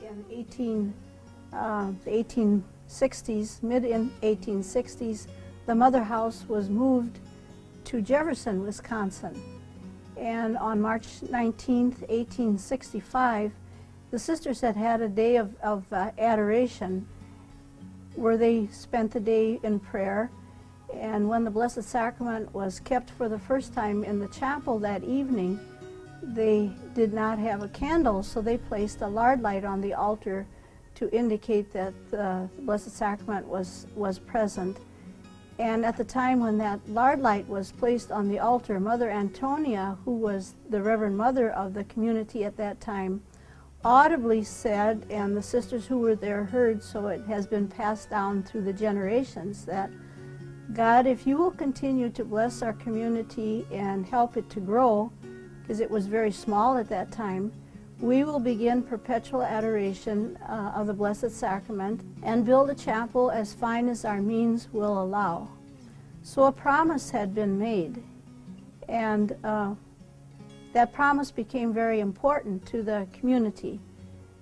in the 1860s, mid-1860s, the mother house was moved to Jefferson, Wisconsin. And on March 19th, 1865, the sisters had a day of adoration where they spent the day in prayer. And when the Blessed Sacrament was kept for the first time in the chapel that evening, they did not have a candle, so they placed a lard light on the altar to indicate that the Blessed Sacrament was present. And at the time when that lard light was placed on the altar, Mother Antonia, who was the Reverend Mother of the community at that time, audibly said, and the sisters who were there heard, so it has been passed down through the generations, that God, if you will continue to bless our community and help it to grow, because it was very small at that time, we will begin perpetual adoration of the Blessed Sacrament and build a chapel as fine as our means will allow. So a promise had been made, and that promise became very important to the community.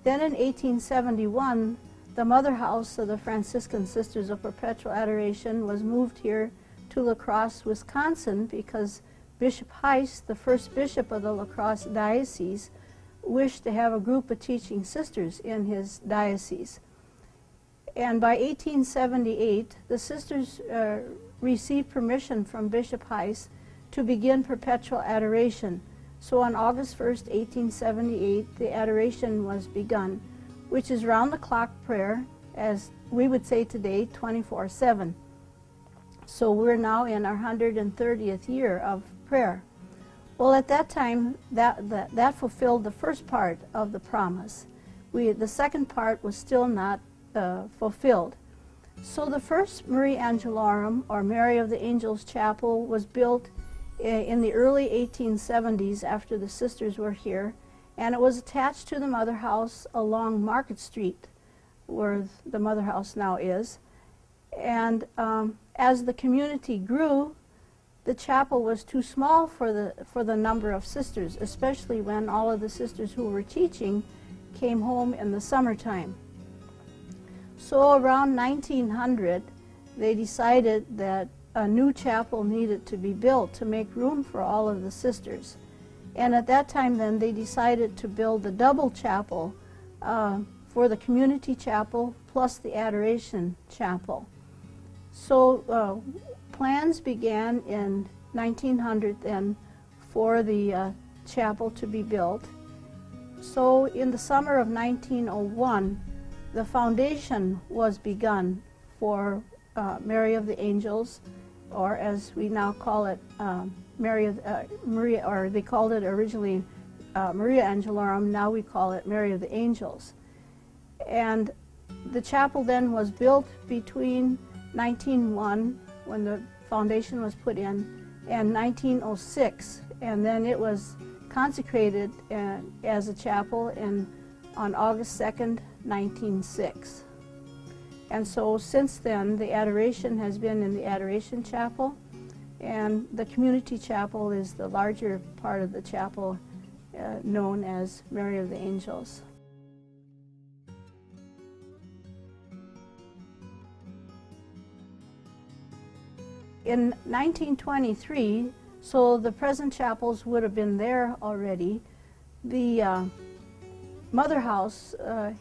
Then in 1871, the mother house of the Franciscan Sisters of Perpetual Adoration was moved here to La Crosse, Wisconsin, because Bishop Heiss, the first bishop of the La Crosse diocese, wished to have a group of teaching sisters in his diocese. And by 1878, the sisters received permission from Bishop Heiss to begin perpetual adoration. So on August 1st, 1878, the adoration was begun, which is round-the-clock prayer, as we would say today, 24/7. So we're now in our 130th year of prayer. Well, at that time, that fulfilled the first part of the promise. The second part was still not fulfilled. So the first Maria Angelorum, or Mary of the Angels Chapel, was built in the early 1870s after the sisters were here, and it was attached to the mother house along Market Street, where the mother house now is. And as the community grew, the chapel was too small for the number of sisters, especially when all of the sisters who were teaching came home in the summertime. So around 1900, they decided that a new chapel needed to be built to make room for all of the sisters. And at that time then, they decided to build the double chapel for the community chapel plus the adoration chapel. So plans began in 1900 then for the chapel to be built. So in the summer of 1901, the foundation was begun for Mary of the Angels, or as we now call it, Maria, or they called it originally Maria Angelorum, now we call it Mary of the Angels. And the chapel then was built between 1901, when the foundation was put in, and 1906, and then it was consecrated as a chapel on August 2nd, 1906. And so since then, the adoration has been in the Adoration Chapel, and the community chapel is the larger part of the chapel known as Mary of the Angels. In 1923, so the present chapels would have been there already, the mother house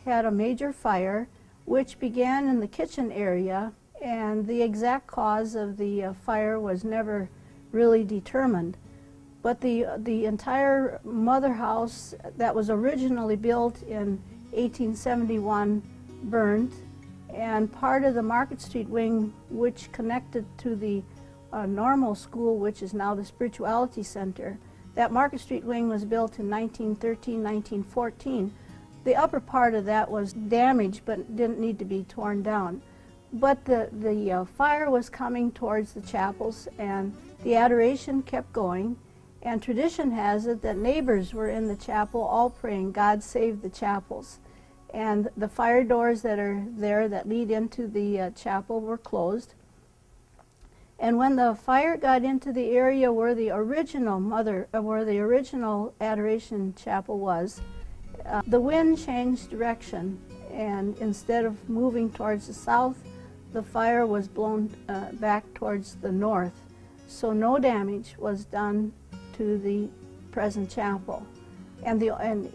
had a major fire which began in the kitchen area, and the exact cause of the fire was never really determined. But the entire mother house that was originally built in 1871 burned, and part of the Market Street wing, which connected to the normal school, which is now the Spirituality Center, that Market Street wing was built in 1913, 1914. The upper part of that was damaged but didn't need to be torn down. But the fire was coming towards the chapels, and the adoration kept going, and tradition has it that neighbors were in the chapel all praying, "God save the chapels." And the fire doors that are there that lead into the chapel were closed. And when the fire got into the area where the original adoration chapel was, The wind changed direction, and instead of moving towards the south, the fire was blown back towards the north. So no damage was done to the present chapel. And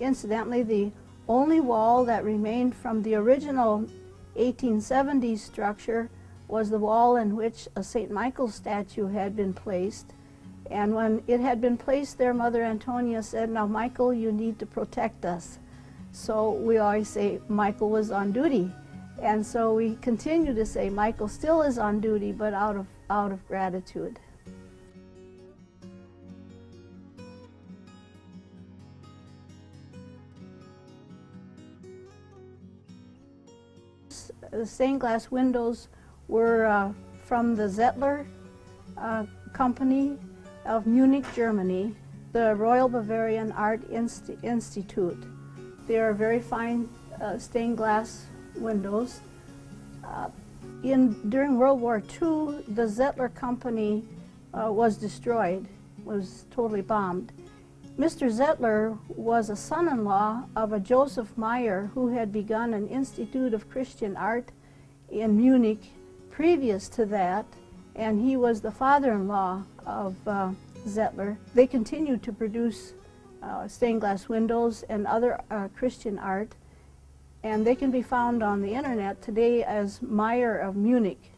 incidentally, the only wall that remained from the original 1870s structure was the wall in which a St. Michael statue had been placed. And when it had been placed there, Mother Antonia said, "Now, Michael, you need to protect us." So we always say Michael was on duty. And so we continue to say Michael still is on duty, but out of gratitude. The stained glass windows were from the Zettler Company of Munich, Germany, the Royal Bavarian Art Institute. They are very fine stained glass windows. During World War II, the Zettler Company was destroyed, was totally bombed. Mr. Zettler was a son-in-law of a Joseph Meyer who had begun an Institute of Christian Art in Munich previous to that, and he was the father-in-law of Zettler. They continued to produce stained glass windows and other Christian art, and they can be found on the internet today as Meyer of Munich.